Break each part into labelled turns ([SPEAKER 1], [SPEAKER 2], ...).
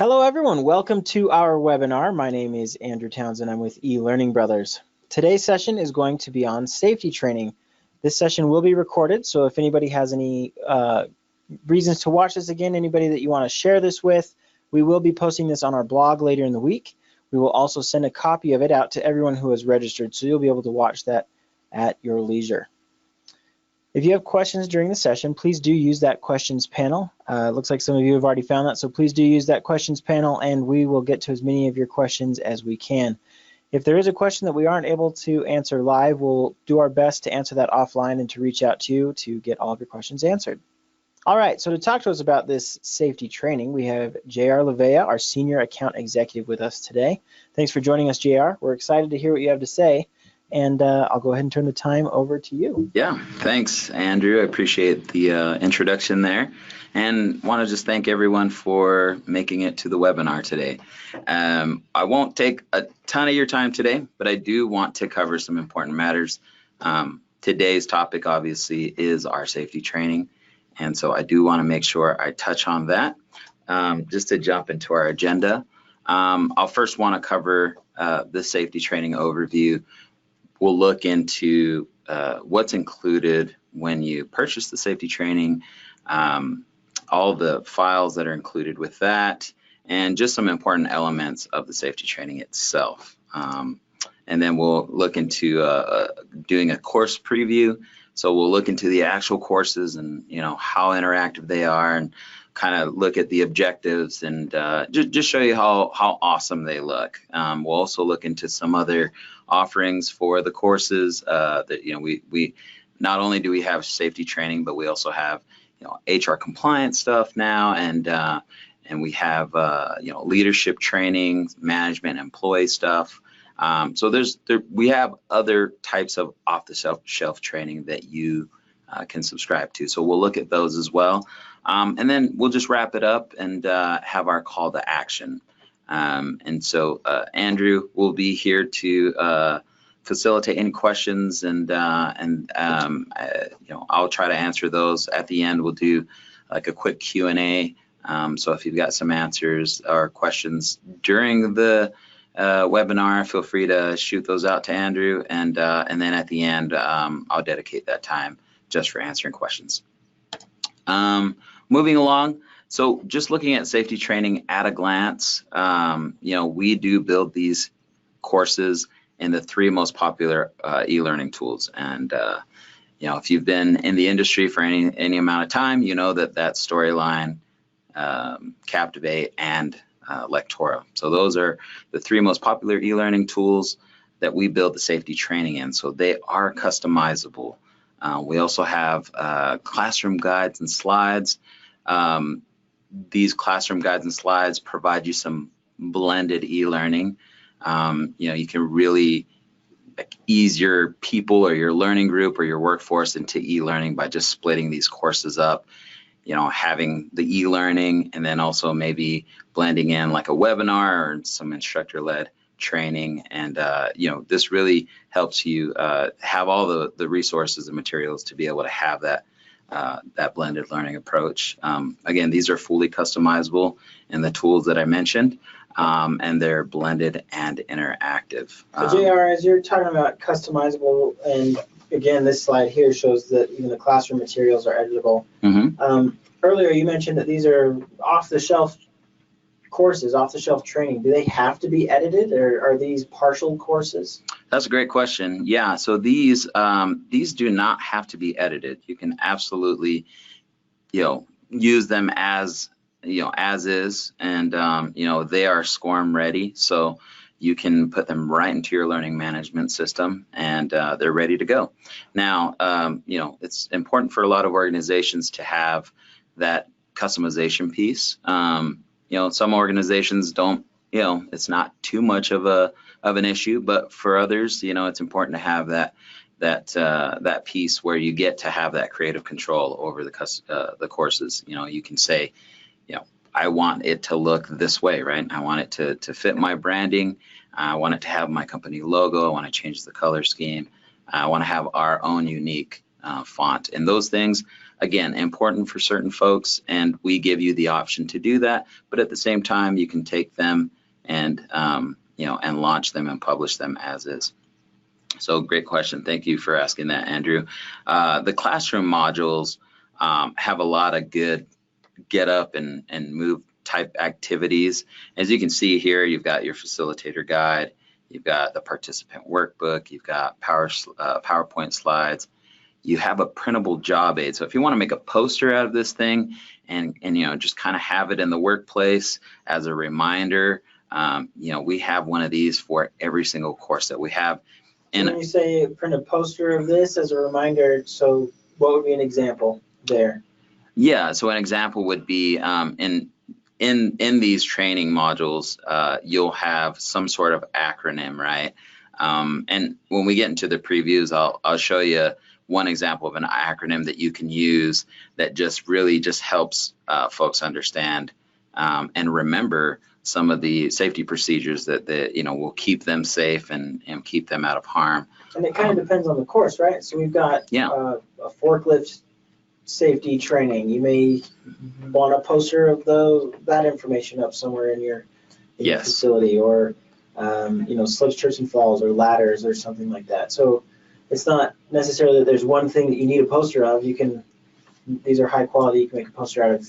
[SPEAKER 1] Hello everyone, welcome to our webinar. My name is Andrew Townsend, I'm with eLearning Brothers. Today's session is going to be on safety training. This session will be recorded, so if anybody has any reasons to watch this again, anybody that you want to share this with, we will be posting this on our blog later in the week. We will also send a copy of it out to everyone who has registered, so you'll be able to watch that at your leisure. If you have questions during the session, please do use that questions panel. It looks like some of you have already found that, so please do use that questions panel and we will get to as many of your questions as we can. If there is a question that we aren't able to answer live, we'll do our best to answer that offline and to reach out to you to get all of your questions answered. All right, so to talk to us about this safety training, we have J.R. Lavea, our Senior Account Executive, with us today. Thanks for joining us, J.R. We're excited to hear what you have to say. And I'll go ahead and turn the time over to you.
[SPEAKER 2] Yeah, thanks, Andrew. I appreciate the introduction there, and want to just thank everyone for making it to the webinar today. I won't take a ton of your time today, but I do want to cover some important matters. Today's topic, obviously, is our safety training, and so I do want to make sure I touch on that. Just to jump into our agenda, I'll first want to cover the safety training overview. We'll look into what's included when you purchase the safety training, all the files that are included with that, and just some important elements of the safety training itself. And then we'll look into doing a course preview. So we'll look into the actual courses and how interactive they are, and kind of look at the objectives and just show you how awesome they look. We'll also look into some other offerings for the courses that we not only do we have safety training, but we also have HR compliance stuff now, and we have leadership training, management, employee stuff. So we have other types of off-the-shelf training that you can subscribe to. So we'll look at those as well. And then we'll just wrap it up and have our call to action. And so Andrew will be here to facilitate any questions, and I'll try to answer those at the end. We'll do like a quick Q&A. So if you've got some answers or questions during the webinar, feel free to shoot those out to Andrew, and then at the end I'll dedicate that time just for answering questions. Moving along, so just looking at safety training at a glance, we do build these courses in the 3 most popular e-learning tools, and if you've been in the industry for any amount of time, you know that Storyline, Captivate, and Lectora. So those are the 3 most popular e-learning tools that we build the safety training in. So they are customizable. We also have classroom guides and slides. These classroom guides and slides provide you some blended e-learning. You can really ease your people or your learning group or your workforce into e-learning by just splitting these courses up, having the e-learning and then also maybe blending in like a webinar or some instructor-led training. And this really helps you have all the resources and materials to be able to have that blended learning approach. Again, these are fully customizable in the tools that I mentioned, and they're blended and interactive.
[SPEAKER 1] So JR, as you're talking about customizable, and again, this slide here shows that even the classroom materials are editable.
[SPEAKER 2] Mm-hmm.
[SPEAKER 1] Earlier you mentioned that these are off-the-shelf courses, off-the-shelf training. Do they have to be edited, or are these partial courses?
[SPEAKER 2] That's a great question. Yeah, so these do not have to be edited. You can absolutely, use them as is, and they are SCORM ready, so you can put them right into your learning management system, and they're ready to go. Now, it's important for a lot of organizations to have that customization piece. Some organizations don't, it's not too much of an issue, but for others, it's important to have that piece where you get to have that creative control over the courses. You can say, I want it to look this way, right? I want it to fit my branding. I want it to have my company logo. I want to change the color scheme. I want to have our own unique font. And those things, again, important for certain folks, and we give you the option to do that. But at the same time, you can take them and and launch them and publish them as is. So great question. Thank you for asking that, Andrew. The classroom modules have a lot of good get up and move type activities. As you can see here, you've got your facilitator guide, you've got the participant workbook, you've got PowerPoint slides, you have a printable job aid. So if you want to make a poster out of this thing and just kind of have it in the workplace as a reminder, we have one of these for every single course that we have. And
[SPEAKER 1] when you say print a poster of this as a reminder, so what would be an example there?
[SPEAKER 2] Yeah, so an example would be in these training modules, you'll have some sort of acronym, right? And when we get into the previews, I'll show you one example of an acronym that you can use that just really helps folks understand and remember some of the safety procedures that will keep them safe and keep them out of harm.
[SPEAKER 1] And it kind of depends on the course, right? So we've got a forklift safety training. You may want a poster of that information up somewhere in your facility, or slips, trips, and falls, or ladders, or something like that. So it's not necessarily that there's one thing that you need a poster of. These are high quality. You can make a poster out of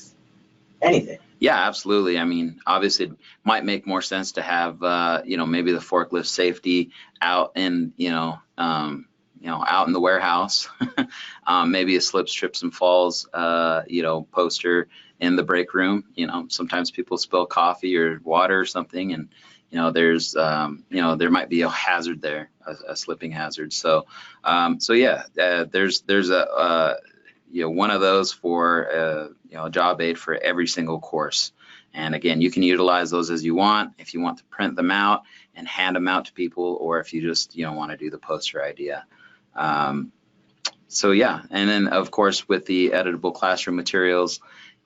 [SPEAKER 1] anything.
[SPEAKER 2] Yeah, absolutely. I mean, obviously, it might make more sense to have maybe the forklift safety out in out in the warehouse, maybe a slips, trips, and falls, poster in the break room. Sometimes people spill coffee or water or something, and there's there might be a hazard there, a slipping hazard. So there's a one of those for a job aid for every single course. And again, you can utilize those as you want, if you want to print them out and hand them out to people, or if you just want to do the poster idea. And then of course with the editable classroom materials,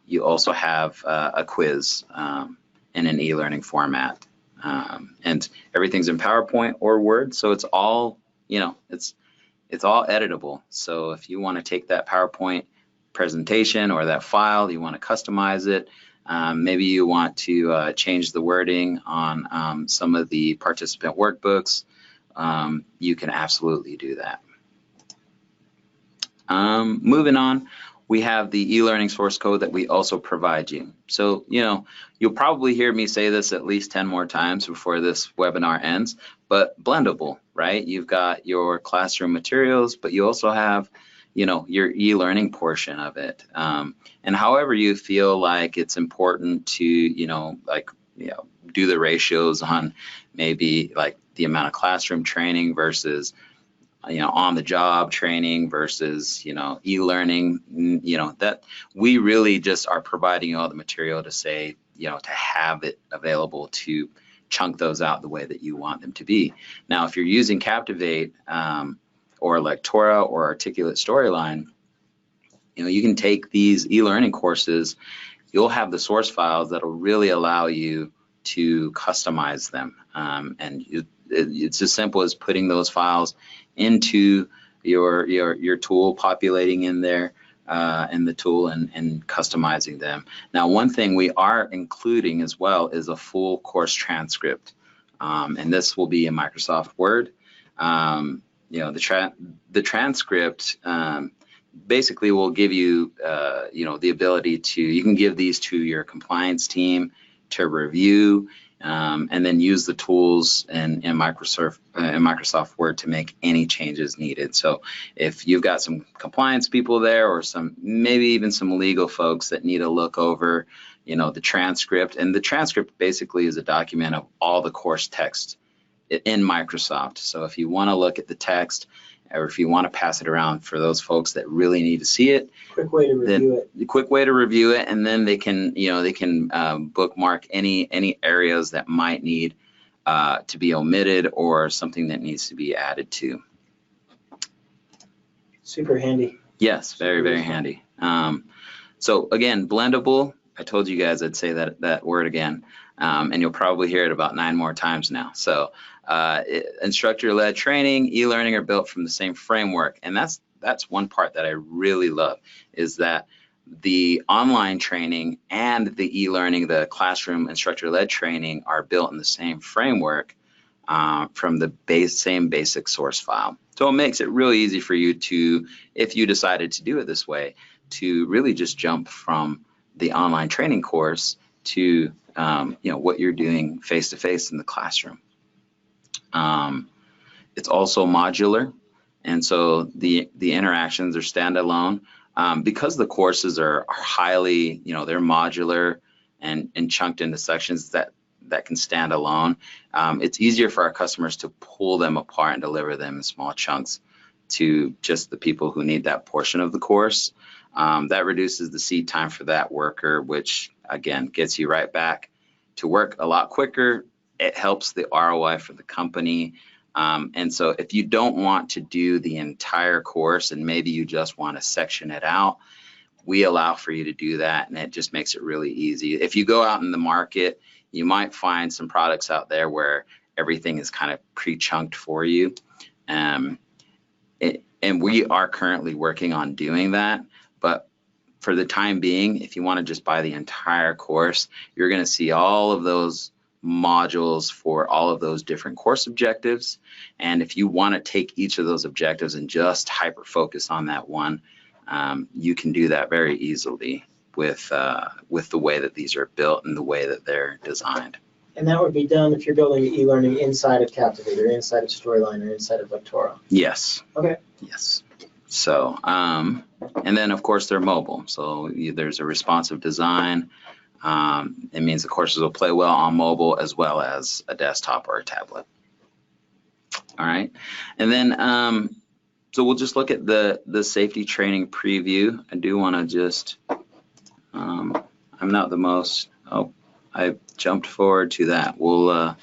[SPEAKER 2] you also have a quiz in an e-learning format, and everything's in PowerPoint or Word, so it's all it's all editable. So if you want to take that PowerPoint presentation or that file, you want to customize it, maybe you want to change the wording on some of the participant workbooks, you can absolutely do that. Moving on, we have the e-learning source code that we also provide you. So, you'll probably hear me say this at least 10 more times before this webinar ends, but Blendable, right? You've got your classroom materials, but you also have, your e-learning portion of it. And however you feel like it's important to, do the ratios on maybe like the amount of classroom training versus on the job training versus, e-learning, that we really just are providing you all the material to say, to have it available to chunk those out the way that you want them to be. Now, if you're using Captivate or Lectora or Articulate Storyline, you can take these e-learning courses, you'll have the source files that'll really allow you to customize them. And it's as simple as putting those files into your tool, populating in there in the tool and customizing them. Now, one thing we are including as well is a full course transcript, and this will be in Microsoft Word. The transcript basically will give you the ability to, you can give these to your compliance team to review, and then use the tools in Microsoft Word to make any changes needed. So if you've got some compliance people there, or maybe even some legal folks that need to look over, the transcript, and the transcript basically is a document of all the course text in Microsoft. So if you want to look at the text, or if you want to pass it around for those folks that really need to see it,
[SPEAKER 1] quick way to review it.
[SPEAKER 2] The quick way to review it, and then they can, bookmark any areas that might need to be omitted or something that needs to be added to.
[SPEAKER 1] Super handy.
[SPEAKER 2] Yes, very, very handy. So again, Blendable, I told you guys I'd say that word again, and you'll probably hear it about 9 more times now. So instructor-led training, e-learning are built from the same framework, and that's that's one part that I really love, is that the online training and the e-learning, the classroom instructor-led training, are built in the same framework from the same basic source file. So it makes it really easy for you to, if you decided to do it this way, to really just jump from the online training course to what you're doing face-to-face in the classroom. It's also modular, and so the interactions are standalone. Because the courses are highly, they're modular and chunked into sections that can stand alone. It's easier for our customers to pull them apart and deliver them in small chunks to just the people who need that portion of the course. That reduces the seat time for that worker, which again gets you right back to work a lot quicker. It helps the ROI for the company. And so if you don't want to do the entire course and maybe you just want to section it out, we allow for you to do that, and it just makes it really easy. If you go out in the market, you might find some products out there where everything is kind of pre-chunked for you. And we are currently working on doing that. But for the time being, if you want to just buy the entire course, you're going to see all of those modules for all of those different course objectives. And if you want to take each of those objectives and just hyper focus on that one, you can do that very easily with the way that these are built and the way that they're designed.
[SPEAKER 1] And that would be done if you're building e-learning inside of Captivate or inside of Storyline or inside of Lectora.
[SPEAKER 2] Yes.
[SPEAKER 1] Okay.
[SPEAKER 2] Yes. So, and then of course they're mobile. So there's a responsive design. It means the courses will play well on mobile as well as a desktop or a tablet. All right. And then, so we'll just look at the safety training preview. I do want to just, I'm not the most, I jumped forward to that. We'll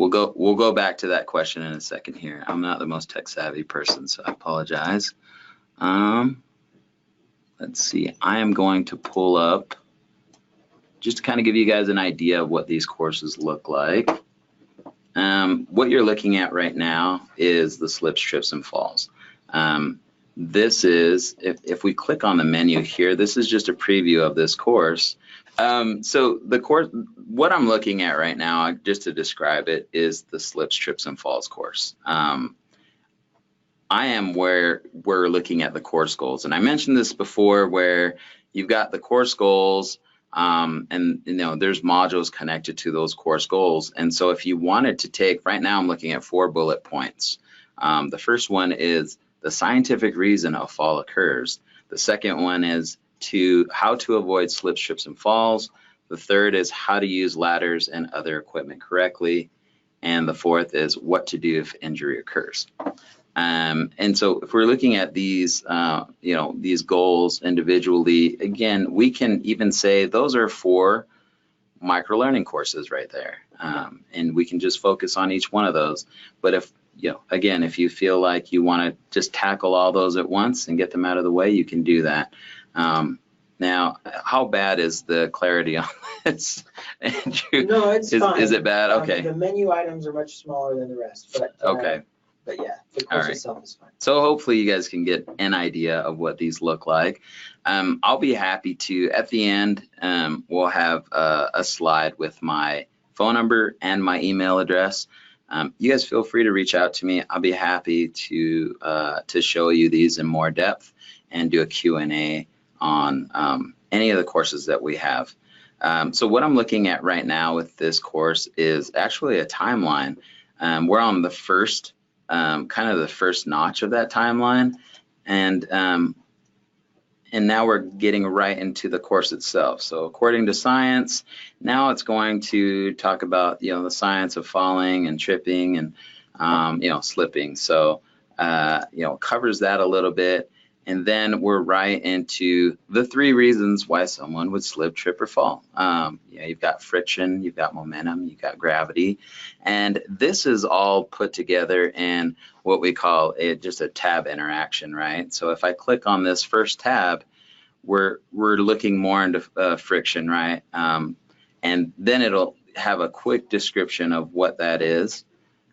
[SPEAKER 2] go back to that question in a second here. I'm not the most tech savvy person, so I apologize. Let's see, I am going to pull up just to kind of give you guys an idea of what these courses look like. What you're looking at right now is the slips, trips, and falls. This is, if we click on the menu here, this is just a preview of this course. So the course, what I'm looking at right now, just to describe it, is the slips, trips, and falls course. I am where we're looking at the course goals. And I mentioned this before, where you've got the course goals, and there's modules connected to those course goals. And so if you wanted to take, right now I'm looking at 4 bullet points. The first one is the scientific reason a fall occurs. The second one is how to avoid slips, trips, and falls. The third is how to use ladders and other equipment correctly. And the fourth is what to do if injury occurs. And so if we're looking at these, these goals individually, again, we can even say those are 4 micro-learning courses right there. And we can just focus on each one of those. But if, again, if you feel like you want to just tackle all those at once and get them out of the way, you can do that. Now, how bad is the clarity on this, Andrew?
[SPEAKER 1] No, it's fine.
[SPEAKER 2] Is it bad? Okay.
[SPEAKER 1] The menu items are much smaller than the rest, but
[SPEAKER 2] okay.
[SPEAKER 1] But yeah, the course itself is fine.
[SPEAKER 2] So hopefully you guys can get an idea of what these look like. I'll be happy to, at the end, we'll have a slide with my phone number and my email address. You guys feel free to reach out to me. I'll be happy to show you these in more depth and do a Q&A on any of the courses that we have. So what I'm looking at right now with this course is actually a timeline. We're on the first, kind of the first notch of that timeline, and now we're getting right into the course itself. So according to science, now it's going to talk about the science of falling and tripping and slipping. So covers that a little bit. And then we're right into the 3 reasons why someone would slip, trip, or fall. You've got friction, you've got momentum, you've got gravity. And this is all put together in what we call just a tab interaction, right? So if I click on this first tab, we're looking more into friction, right? And then it'll have a quick description of what that is.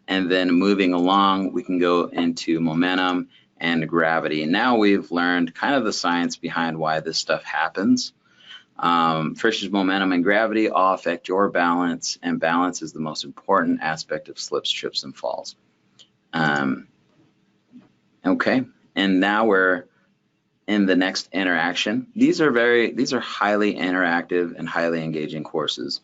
[SPEAKER 2] And then moving along, we can go into momentum. and gravity. Now we've learned kind of the science behind why this stuff happens. Friction's momentum and gravity all affect your balance, and balance is the most important aspect of slips, trips, and falls. Okay, and now we're in the next interaction. These are highly interactive and highly engaging courses.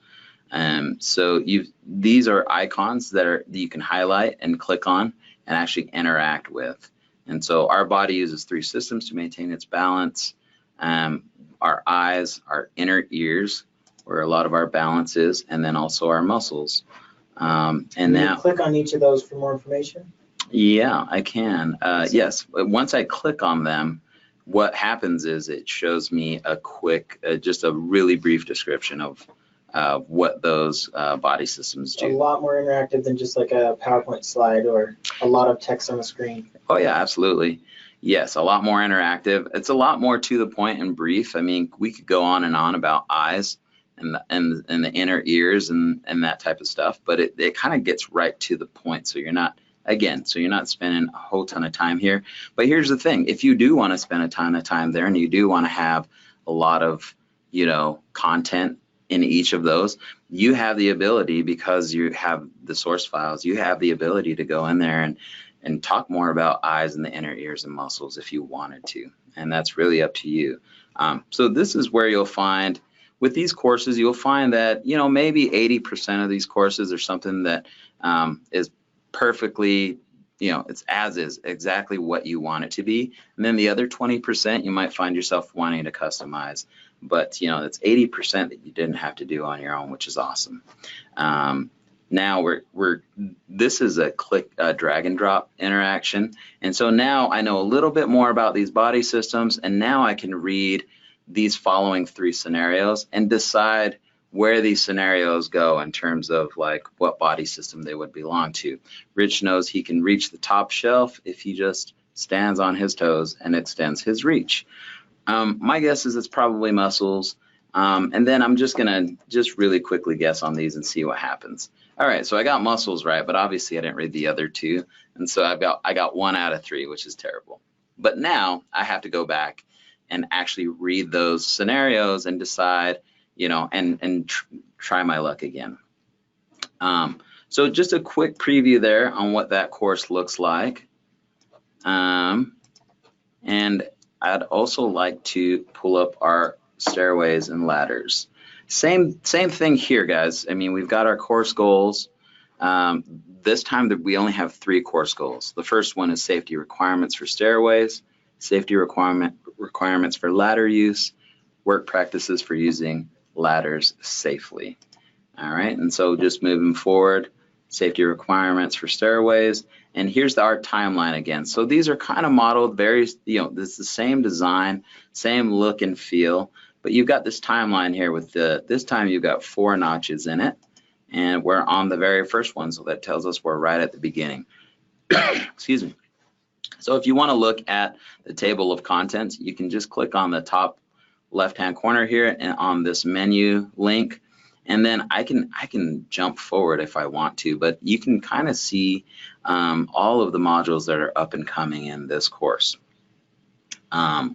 [SPEAKER 2] So these are icons that you can highlight and click on and actually interact with. And so our body uses 3 systems to maintain its balance. Our eyes, our inner ears, where a lot of our balance is, and then also our muscles. And now
[SPEAKER 1] click on each of those for more information.
[SPEAKER 2] Yeah, I can. Yes, once I click on them, what happens is it shows me a quick, just a really brief description of what those body systems do.
[SPEAKER 1] A lot more interactive than just like a PowerPoint slide or a lot of text on the screen.
[SPEAKER 2] Oh yeah, absolutely. Yes, a lot more interactive. It's a lot more to the point and brief. I mean, we could go on and on about eyes and the inner ears and that type of stuff, but it kind of gets right to the point. So you're not spending a whole ton of time here. But here's the thing: if you do want to spend a ton of time there, and you do want to have a lot of content in each of those, you have the ability, because you have the source files, you have the ability to go in there and talk more about eyes and the inner ears and muscles if you wanted to, and that's really up to you. So this is where you'll find, with these courses, you'll find that maybe 80% of these courses are something that is perfectly, it's as is, exactly what you want it to be, and then the other 20% you might find yourself wanting to customize, but it's 80% that you didn't have to do on your own, which is awesome. Now this is a drag and drop interaction, and so now I know a little bit more about these body systems, and now I can read these following 3 scenarios and decide where these scenarios go in terms of like what body system they would belong to. Rich knows he can reach the top shelf if he just stands on his toes and extends his reach. My guess is it's probably muscles, and then I'm just gonna really quickly guess on these and see what happens. All right, so I got muscles right, but obviously I didn't read the other 2, and so I got 1 out of 3, which is terrible. But now I have to go back and actually read those scenarios and decide, and try my luck again. So just a quick preview there on what that course looks like. And I'd also like to pull up our stairways and ladders. Same thing here, guys. I mean, we've got our course goals. This time we only have 3 course goals. The first one is safety requirements for stairways, safety requirements for ladder use, work practices for using ladders safely. All right, and so just moving forward, safety requirements for stairways, and here's our timeline again. So these are kind of modeled very, this is the same design, same look and feel, but you've got this timeline here with this time you've got 4 notches in it, and we're on the very first one, so that tells us we're right at the beginning. Excuse me. So if you want to look at the table of contents, you can just click on the top left-hand corner here and on this menu link, and then I can jump forward if I want to, but you can kind of see all of the modules that are up and coming in this course,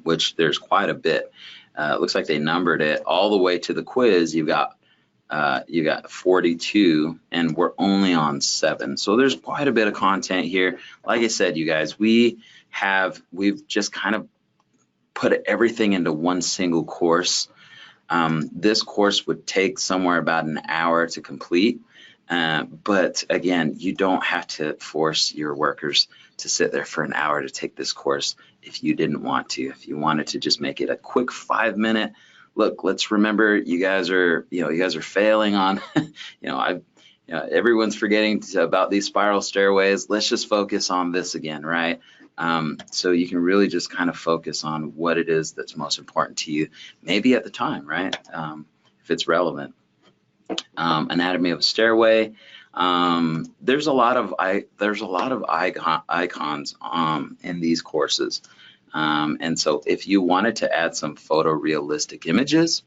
[SPEAKER 2] which there's quite a bit. It looks like they numbered it all the way to the quiz. You got 42, and we're only on 7, so there's quite a bit of content here. Like I said, you guys, we've just kind of put everything into one single course. This course would take somewhere about an hour to complete, but again, you don't have to force your workers to sit there for an hour to take this course if you didn't want to. If you wanted to just make it a quick 5-minute, look, let's remember you guys are failing on, everyone's forgetting about these spiral stairways. Let's just focus on this again, right? So you can really just kind of focus on what it is that's most important to you, maybe at the time, right? If it's relevant. Anatomy of a stairway. There's a lot of icons in these courses, and so if you wanted to add some photorealistic images,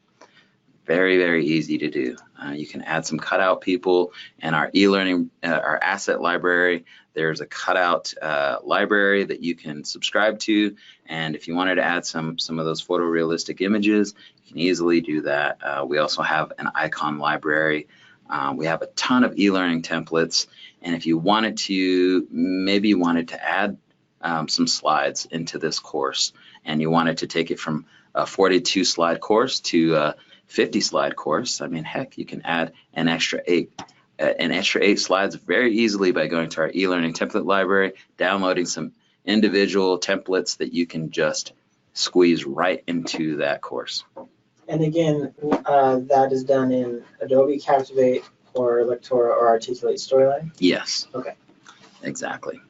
[SPEAKER 2] Very, very easy to do. You can add some cutout people in our eLearning, our asset library. There's a cutout library that you can subscribe to. And if you wanted to add some of those photorealistic images, you can easily do that. We also have an icon library. We have a ton of eLearning templates. And if you wanted to, maybe you wanted to add some slides into this course, and you wanted to take it from a 42 slide course to a 50 slide course, I mean, heck, you can add an extra eight slides very easily by going to our eLearning template library, downloading some individual templates that you can just squeeze right into that course.
[SPEAKER 1] And again, that is done in Adobe Captivate or Lectora or Articulate Storyline?
[SPEAKER 2] Yes.
[SPEAKER 1] Okay.
[SPEAKER 2] Exactly.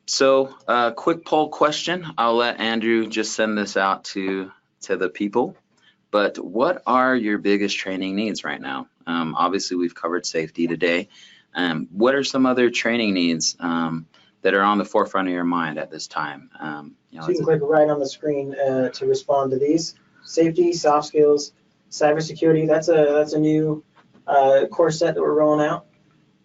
[SPEAKER 2] So quick poll question. I'll let Andrew just send this out to the people. But what are your biggest training needs right now? Obviously, we've covered safety today. What are some other training needs that are on the forefront of your mind at this time?
[SPEAKER 1] So you can click right on the screen to respond to these. Safety, soft skills, cybersecurity. That's a new course set that we're rolling out.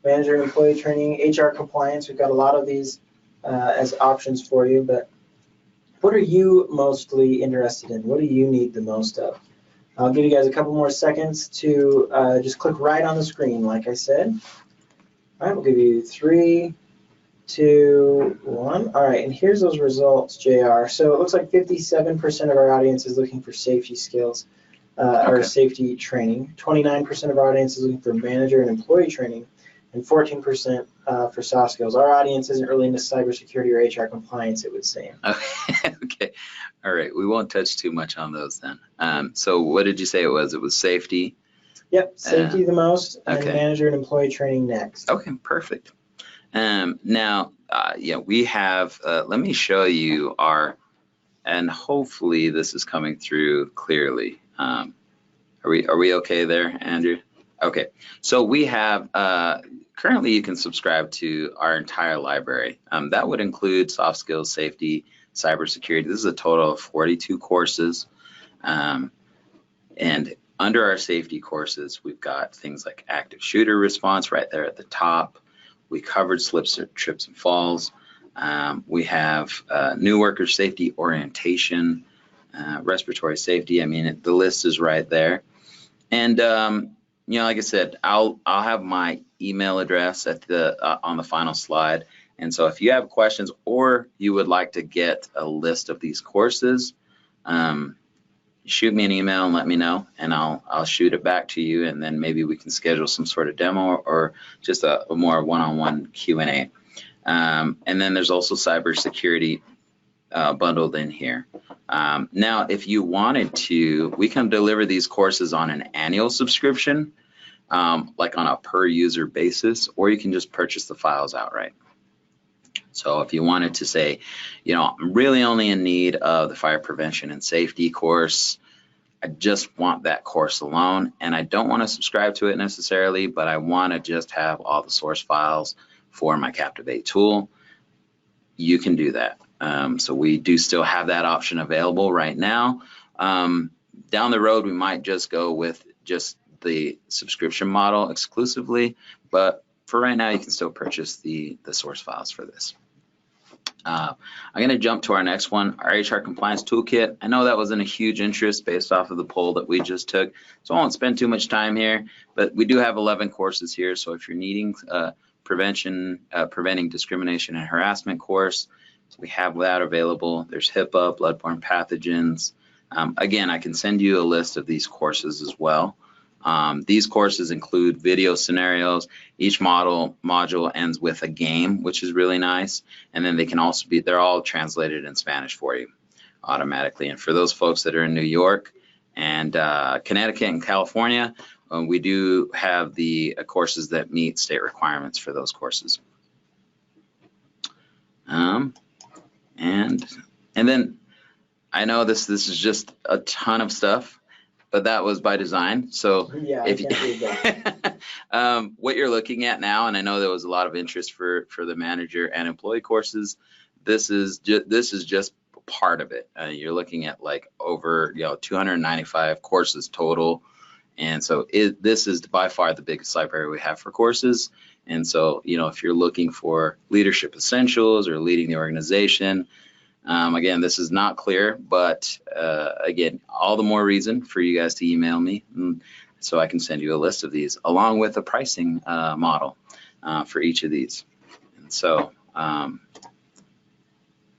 [SPEAKER 1] Manager and employee training, HR compliance. We've got a lot of these as options for you. But what are you mostly interested in? What do you need the most of? I'll give you guys a couple more seconds to just click right on the screen, like I said. All right, we'll give you 3, 2, 1. All right, and here's those results, JR. So it looks like 57% of our audience is looking for safety skills or safety training. 29% of our audience is looking for manager and employee training, and 14% for soft skills. Our audience isn't really into cybersecurity or HR compliance, it would seem.
[SPEAKER 2] Okay. All right. We won't touch too much on those then. So what did you say it was? It was safety?
[SPEAKER 1] Yep, safety the most, and
[SPEAKER 2] okay.
[SPEAKER 1] Manager and employee training next.
[SPEAKER 2] Okay, perfect. Now, yeah, we have, let me show you our, and hopefully this is coming through clearly. Are we okay there, Andrew? Okay, so we have, currently you can subscribe to our entire library. That would include soft skills, safety, cybersecurity. This is a total of 42 courses. And under our safety courses, we've got things like active shooter response right there at the top. We covered slips, trips, and falls. We have new worker safety orientation, respiratory safety. I mean, the list is right there. And you know, like I said, I'll have my email address at the on the final slide. And so if you have questions or you would like to get a list of these courses, shoot me an email and let me know, and I'll shoot it back to you, and then maybe we can schedule some sort of demo or just a more one-on-one Q&A. And then there's also cybersecurity bundled in here. Now, if you wanted to, we can deliver these courses on an annual subscription, like on a per user basis, or you can just purchase the files outright. So if you wanted to say, you know, I'm really only in need of the fire prevention and safety course, I just want that course alone, and I don't want to subscribe to it necessarily, but I want to just have all the source files for my Captivate tool, you can do that. So we do still have that option available right now. Down the road, we might just go with just the subscription model exclusively, but for right now, you can still purchase the source files for this. I'm going to jump to our next one, our HR Compliance Toolkit. I know that wasn't a huge interest based off of the poll that we just took, so I won't spend too much time here, but we do have 11 courses here, so if you're needing preventing discrimination and harassment course, we have that available. There's HIPAA, bloodborne pathogens. Again, I can send you a list of these courses as well. These courses include video scenarios. Each module ends with a game, which is really nice. And then they can also be, they're all translated in Spanish for you automatically. And for those folks that are in New York and Connecticut and California, we do have the courses that meet state requirements for those courses. And then I know this is just a ton of stuff, but that was by design. So
[SPEAKER 1] yeah,
[SPEAKER 2] if you, what you're looking at now, and I know there was a lot of interest for the manager and employee courses, this is just part of it. You're looking at like over 295 courses total. And so this is by far the biggest library we have for courses. And so, if you're looking for leadership essentials or leading the organization, again, this is not clear, but again, all the more reason for you guys to email me so I can send you a list of these along with a pricing model for each of these. And so, all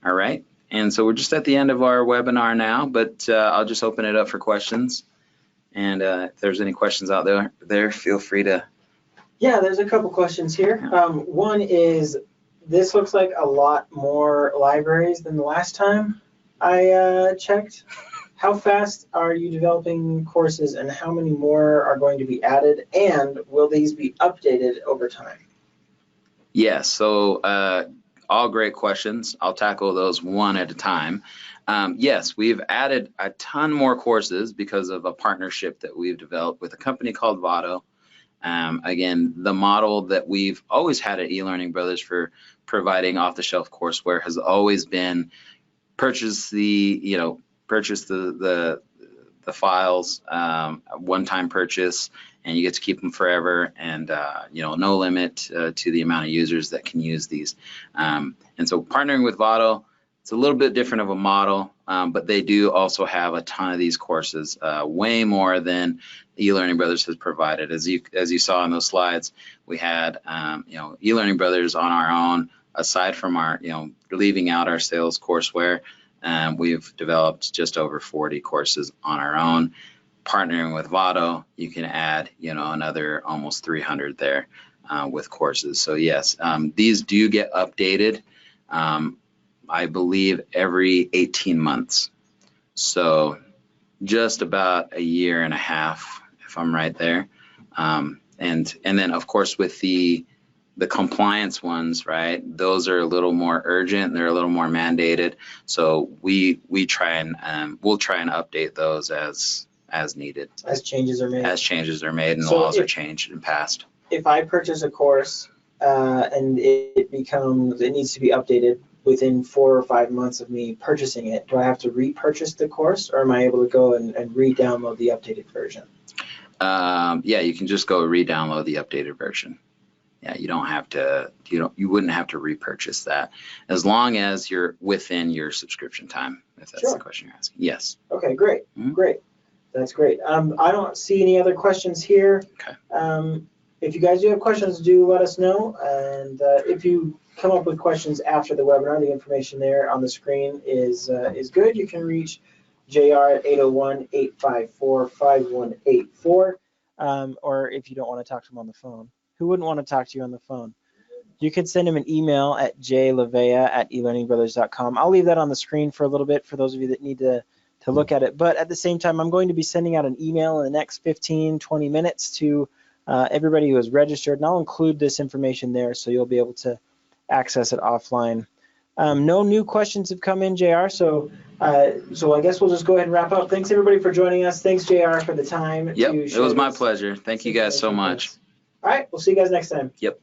[SPEAKER 2] right. And so we're just at the end of our webinar now, but I'll just open it up for questions. And if there's any questions out there, feel free to.
[SPEAKER 1] Yeah, there's a couple questions here. One is, this looks like a lot more libraries than the last time I checked. How fast are you developing courses, and how many more are going to be added, and will these be updated over time?
[SPEAKER 2] Yes, so all great questions. I'll tackle those one at a time. Yes, we've added a ton more courses because of a partnership that we've developed with a company called Vado. Again, the model that we've always had at eLearning Brothers for providing off-the-shelf courseware has always been purchase the files, one-time purchase, and you get to keep them forever, and no limit to the amount of users that can use these. And so partnering with Vado, it's a little bit different of a model, but they do also have a ton of these courses, way more than eLearning Brothers has provided. As you saw in those slides, we had eLearning Brothers on our own, aside from our leaving out our sales courseware. We've developed just over 40 courses on our own. Partnering with Vado, you can add another almost 300 there with courses. So yes, these do get updated. I believe every 18 months. So just about a year and a half, if I'm right there. And then of course with the compliance ones, right? Those are a little more urgent. They're a little more mandated. So we'll try and update those as needed.
[SPEAKER 1] As changes are made.
[SPEAKER 2] As changes are made and the laws are changed and passed.
[SPEAKER 1] If I purchase a course and it needs to be updated within 4 or 5 months of me purchasing it, do I have to repurchase the course, or am I able to go and re-download the updated version?
[SPEAKER 2] Yeah, you can just go re-download the updated version. Yeah, you don't have to. You wouldn't have to repurchase that, as long as you're within your subscription time. If that's the question you're asking. Yes.
[SPEAKER 1] Okay, great, great. That's great. I don't see any other questions here.
[SPEAKER 2] Okay.
[SPEAKER 1] If you guys do have questions, do let us know. And if you come up with questions after the webinar, the information there on the screen is good. You can reach JR at 801-854-5184, or if you don't want to talk to him on the phone. Who wouldn't want to talk to you on the phone? You can send him an email at jlavea@elearningbrothers.com. I'll leave that on the screen for a little bit for those of you that need to look at it. But at the same time, I'm going to be sending out an email in the next 15, 20 minutes to everybody who has registered, and I'll include this information there so you'll be able to access it offline. No new questions have come in, JR, so I guess we'll just go ahead and wrap up. Thanks everybody for joining us. Thanks, JR, for the time.
[SPEAKER 2] Yep, it was my pleasure. Thank you guys so much.
[SPEAKER 1] All right, we'll see you guys next time.
[SPEAKER 2] Yep.